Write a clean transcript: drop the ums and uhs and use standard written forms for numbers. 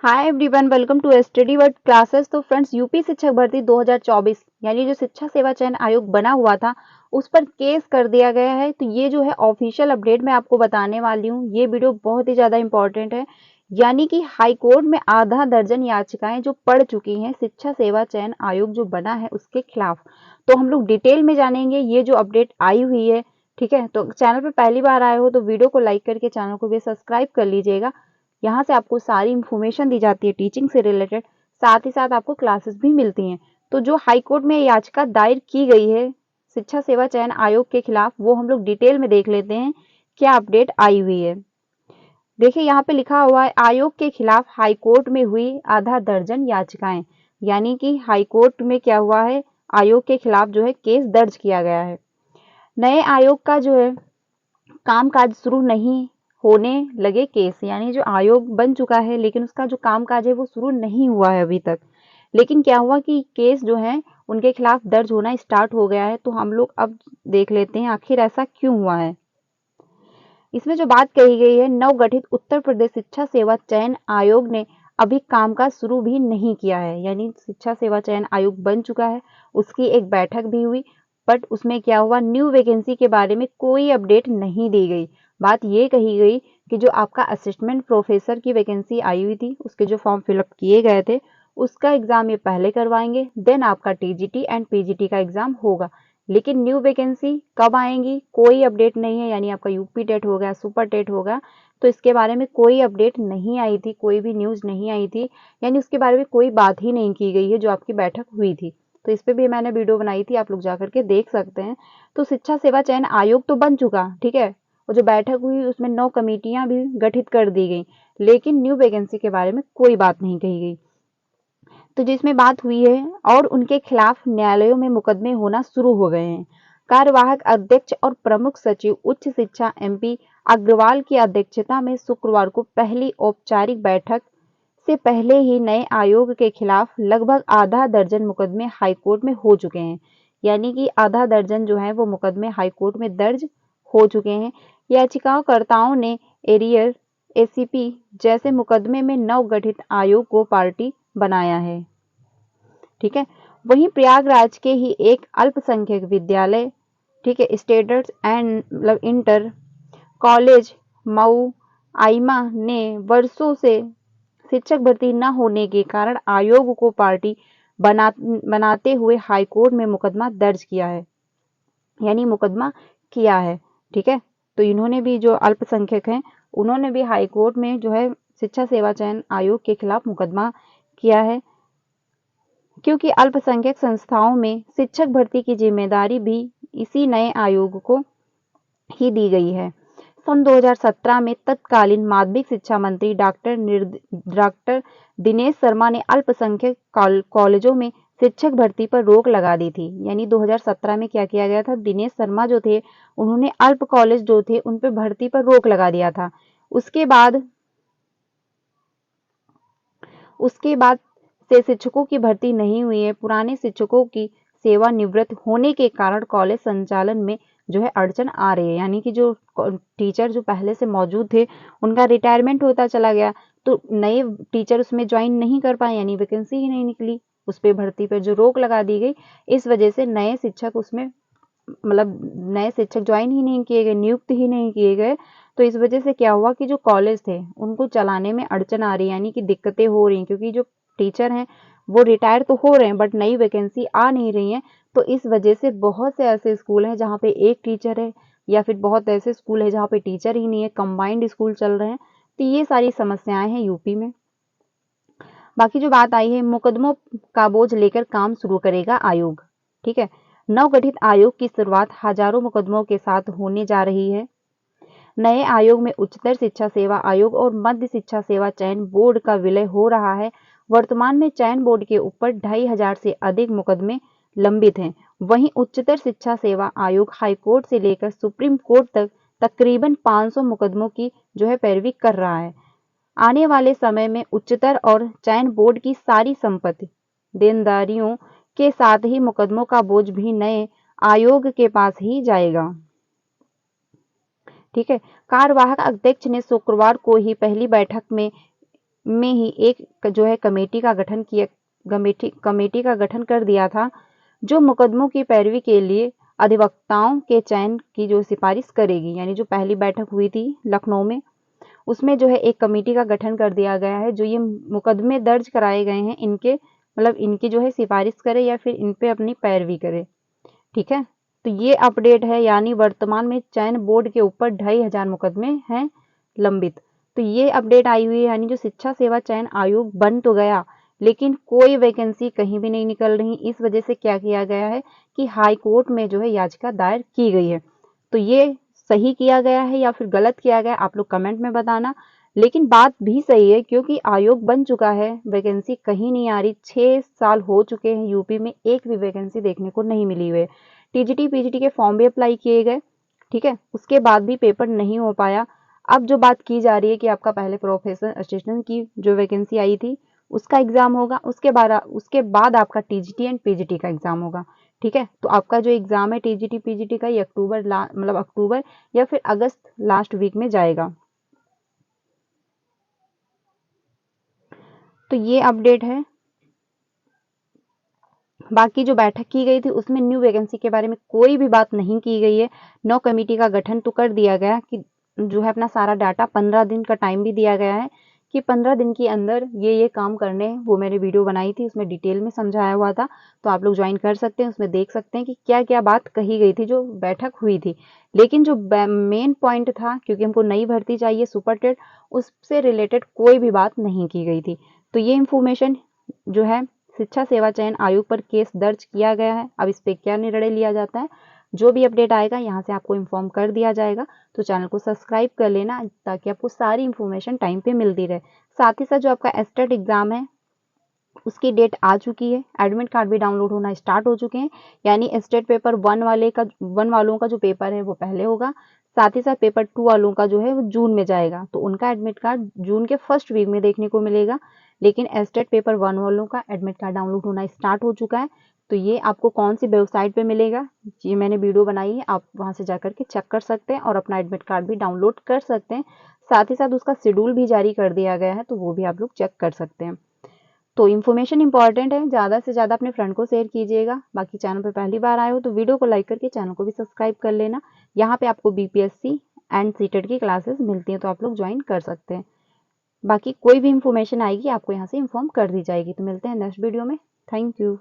Hi everyone, welcome to study word classes. तो friends, UP शिक्षक भर्ती 2024 यानी जो शिक्षा सेवा चयन आयोग बना हुआ था उस पर केस कर दिया गया है। तो ये जो है ऑफिशियल अपडेट मैं आपको बताने वाली हूँ। ये वीडियो बहुत ही ज़्यादा इंपॉर्टेंट है। यानी कि हाई कोर्ट में आधा दर्जन याचिकाएं जो पड़ चुकी हैं शिक्षा सेवा चयन आयोग जो बना है उसके खिलाफ, तो हम लोग डिटेल में जानेंगे ये जो अपडेट आई हुई है। ठीक है, तो चैनल पर पहली बार आए हो तो वीडियो को लाइक करके चैनल को भी सब्सक्राइब कर लीजिएगा। यहाँ से आपको सारी इंफॉर्मेशन दी जाती है टीचिंग से रिलेटेड, साथ ही साथ आपको क्लासेस भी मिलती हैं। तो जो हाई कोर्ट में याचिका दायर की गई है शिक्षा सेवा चयन आयोग के खिलाफ, वो हम लोग डिटेल में देख लेते हैं क्या अपडेट आई हुई है। देखिए, यहाँ पे लिखा हुआ है आयोग के खिलाफ हाई कोर्ट में हुई आधा दर्जन याचिकाएं। यानी कि हाई कोर्ट में क्या हुआ है, आयोग के खिलाफ जो है केस दर्ज किया गया है। नए आयोग का जो है कामकाज शुरू नहीं होने लगे केस, यानी जो आयोग बन चुका है लेकिन उसका जो कामकाज है वो शुरू नहीं हुआ है अभी तक। लेकिन क्या हुआ कि केस जो है उनके खिलाफ दर्ज होना स्टार्ट हो गया है। तो हम लोग अब देख लेते हैं आखिर ऐसा क्यों हुआ है। इसमें जो बात कही गई है, नवगठित उत्तर प्रदेश शिक्षा सेवा चयन आयोग ने अभी कामकाज शुरू भी नहीं किया है। यानी शिक्षा सेवा चयन आयोग बन चुका है, उसकी एक बैठक भी हुई, बट उसमें क्या हुआ, न्यू वैकेंसी के बारे में कोई अपडेट नहीं दी गई। बात ये कही गई कि जो आपका असिस्टेंट प्रोफेसर की वैकेंसी आई हुई थी उसके जो फॉर्म फिलअप किए गए थे उसका एग्जाम ये पहले करवाएंगे, देन आपका टीजीटी एंड पीजीटी का एग्जाम होगा। लेकिन न्यू वैकेंसी कब आएंगी कोई अपडेट नहीं है। यानी आपका यूपी टेट हो गया, सुपर टेट हो गया, तो इसके बारे में कोई अपडेट नहीं आई थी, कोई भी न्यूज नहीं आई थी। यानी उसके बारे में कोई बात ही नहीं की गई है जो आपकी बैठक हुई थी। तो इस पर भी मैंने वीडियो बनाई थी, आप लोग जाकर के देख सकते हैं। तो शिक्षा सेवा चयन आयोग तो बन चुका, ठीक है, और जो बैठक हुई उसमें 9 कमेटियां भी गठित कर दी गई, लेकिन न्यू वैकेंसी के बारे में कोई बात नहीं कही गई। तो जिसमें बात हुई है और उनके खिलाफ न्यायालयों में मुकदमे होना शुरू हो गए हैं। कार्यवाहक अध्यक्ष और प्रमुख सचिव उच्च शिक्षा एमपी अग्रवाल की अध्यक्षता में शुक्रवार को पहली औपचारिक बैठक से पहले ही नए आयोग के खिलाफ लगभग आधा दर्जन मुकदमे हाईकोर्ट में हो चुके हैं। यानी कि आधा दर्जन जो है वो मुकदमे हाईकोर्ट में दर्ज हो चुके हैं। याचिकाकर्ताओं ने एरियर, एसीपी जैसे मुकदमे में नवगठित आयोग को पार्टी बनाया है। ठीक है, वहीं प्रयागराज के ही एक अल्पसंख्यक विद्यालय, ठीक है, स्टेटस एंड मतलब इंटर कॉलेज मऊ आइमा ने वर्षों से शिक्षक भर्ती न होने के कारण आयोग को पार्टी बनाते हुए हाईकोर्ट में मुकदमा दर्ज किया है, यानी मुकदमा किया है। ठीक है, तो इन्होंने भी, जो अल्पसंख्यक हैं, उन्होंने भी हाईकोर्ट में जो है शिक्षा सेवा चयन आयोग के खिलाफ मुकदमा किया है, क्योंकि अल्पसंख्यक संस्थाओं में शिक्षक भर्ती की जिम्मेदारी भी इसी नए आयोग को ही दी गई है। सन 2017 में तत्कालीन माध्यमिक शिक्षा मंत्री डॉक्टर दिनेश शर्मा ने अल्पसंख्यक कॉलेजों में शिक्षक भर्ती पर रोक लगा दी थी। यानी 2017 में क्या किया गया था, दिनेश शर्मा जो थे उन्होंने अल्प कॉलेज जो थे उन पर भर्ती पर रोक लगा दिया था। उसके बाद से शिक्षकों की भर्ती नहीं हुई है। पुराने शिक्षकों की सेवानिवृत्त होने के कारण कॉलेज संचालन में जो है अड़चन आ रही है। यानी कि जो टीचर जो पहले से मौजूद थे उनका रिटायरमेंट होता चला गया, तो नए टीचर उसमें ज्वाइन नहीं कर पाए, यानी वैकेंसी ही नहीं निकली, उस पर भर्ती पर जो रोक लगा दी गई, इस वजह से नए शिक्षक उसमें मतलब नए शिक्षक ज्वाइन ही नहीं किए गए, नियुक्त ही नहीं किए गए। तो इस वजह से क्या हुआ कि जो कॉलेज थे उनको चलाने में अड़चन आ रही है, यानी कि दिक्कतें हो रही हैं, क्योंकि जो टीचर हैं वो रिटायर तो हो रहे हैं बट नई वैकेंसी आ नहीं रही है। तो इस वजह से बहुत से ऐसे स्कूल हैं जहाँ पे एक टीचर है, या फिर बहुत ऐसे स्कूल है जहाँ पे टीचर ही नहीं है, कंबाइंड स्कूल चल रहे हैं। तो ये सारी समस्याएं हैं यूपी में। बाकी जो बात आई है, मुकदमों का बोझ लेकर काम शुरू करेगा आयोग। ठीक है, नवगठित आयोग की शुरुआत हजारों मुकदमों के साथ होने जा रही है। नए आयोग में उच्चतर शिक्षा सेवा आयोग और मध्य शिक्षा सेवा चयन बोर्ड का विलय हो रहा है। वर्तमान में चयन बोर्ड के ऊपर 2500 से अधिक मुकदमे लंबित हैं। वहीं उच्चतर शिक्षा सेवा आयोग हाईकोर्ट से लेकर सुप्रीम कोर्ट तक तकरीबन 500 मुकदमों की जो है पैरवी कर रहा है। आने वाले समय में उच्चतर और चयन बोर्ड की सारी संपत्ति देनदारियों के साथ ही मुकदमों का बोझ भी नए आयोग के पास ही जाएगा। ठीक है, कार्यवाहक अध्यक्ष ने शुक्रवार को ही पहली बैठक में में ही एक जो है कमेटी का गठन कर दिया था, जो मुकदमों की पैरवी के लिए अधिवक्ताओं के चयन की जो सिफारिश करेगी। यानी जो पहली बैठक हुई थी लखनऊ में, उसमें जो है एक कमेटी का गठन कर दिया गया है, जो ये मुकदमे दर्ज कराए गए हैं इनके मतलब इनकी जो है सिफारिश करे या फिर इन पे अपनी पैरवी करे। ठीक है, तो ये अपडेट है। यानी वर्तमान में चयन बोर्ड के ऊपर 2500 मुकदमे हैं लंबित। तो ये अपडेट आई हुई है। यानी जो शिक्षा सेवा चयन आयोग बन तो गया, लेकिन कोई वैकेंसी कहीं भी नहीं निकल रही। इस वजह से क्या किया गया है कि हाई कोर्ट में जो है याचिका दायर की गई है। तो ये सही किया गया है या फिर गलत किया गया, आप लोग कमेंट में बताना। लेकिन बात भी सही है, क्योंकि आयोग बन चुका है, वैकेंसी कहीं नहीं आ रही। 6 साल हो चुके हैं, यूपी में एक भी वैकेंसी देखने को नहीं मिली हुई है। टीजीटी पीजीटी के फॉर्म भी अप्लाई किए गए, ठीक है, उसके बाद भी पेपर नहीं हो पाया। अब जो बात की जा रही है कि आपका पहले प्रोफेसर असिस्टेंट की जो वैकेंसी आई थी उसका एग्जाम होगा, उसके बाद आपका टीजीटी एंड पीजीटी का एग्जाम होगा। ठीक है, तो आपका जो एग्जाम है टीजीटी पीजीटी का, ये अक्टूबर या फिर अगस्त लास्ट वीक में जाएगा। तो ये अपडेट है। बाकी जो बैठक की गई थी उसमें न्यू वैकेंसी के बारे में कोई भी बात नहीं की गई है। नौ कमेटी का गठन तो कर दिया गया कि जो है अपना सारा डाटा 15 दिन का टाइम भी दिया गया है कि 15 दिन के अंदर ये काम करने हैं। वो मैंने वीडियो बनाई थी, उसमें डिटेल में समझाया हुआ था, तो आप लोग ज्वाइन कर सकते हैं, उसमें देख सकते हैं कि क्या क्या बात कही गई थी जो बैठक हुई थी। लेकिन जो मेन पॉइंट था, क्योंकि हमको नई भर्ती चाहिए सुपर टेट, उससे रिलेटेड कोई भी बात नहीं की गई थी। तो ये इन्फॉर्मेशन जो है शिक्षा सेवा चयन आयोग पर केस दर्ज किया गया है। अब इस पे क्या निर्णय लिया जाता है, जो भी अपडेट आएगा यहाँ से आपको इन्फॉर्म कर दिया जाएगा। तो चैनल को सब्सक्राइब कर लेना ताकि आपको सारी इन्फॉर्मेशन टाइम पे मिलती रहे। साथ ही साथ जो आपका एस्टेट एग्जाम है उसकी डेट आ चुकी है, एडमिट कार्ड भी डाउनलोड होना स्टार्ट हो चुके हैं। यानी स्टेट पेपर 1 वालों का जो पेपर है वो पहले होगा, साथ ही साथ पेपर 2 वालों का जो है वो जून में जाएगा, तो उनका एडमिट कार्ड जून के फर्स्ट वीक में देखने को मिलेगा। लेकिन स्टेट पेपर 1 वालों का एडमिट कार्ड डाउनलोड होना स्टार्ट हो चुका है। तो ये आपको कौन सी वेबसाइट पे मिलेगा, ये मैंने वीडियो बनाई है, आप वहां से जाकर के चेक कर सकते हैं और अपना एडमिट कार्ड भी डाउनलोड कर सकते हैं। साथ ही साथ उसका शेड्यूल भी जारी कर दिया गया है, तो वो भी आप लोग चेक कर सकते हैं। तो इन्फॉर्मेशन इंपॉर्टेंट है, ज़्यादा से ज़्यादा अपने फ्रेंड को शेयर कीजिएगा। बाकी चैनल पे पहली बार आए हो तो वीडियो को लाइक करके चैनल को भी सब्सक्राइब कर लेना। यहाँ पे आपको बीपीएससी एंड सीटेट की क्लासेस मिलती हैं, तो आप लोग ज्वाइन कर सकते हैं। बाकी कोई भी इन्फॉर्मेशन आएगी आपको यहाँ से इन्फॉर्म कर दी जाएगी। तो मिलते हैं नेक्स्ट वीडियो में। Thank you.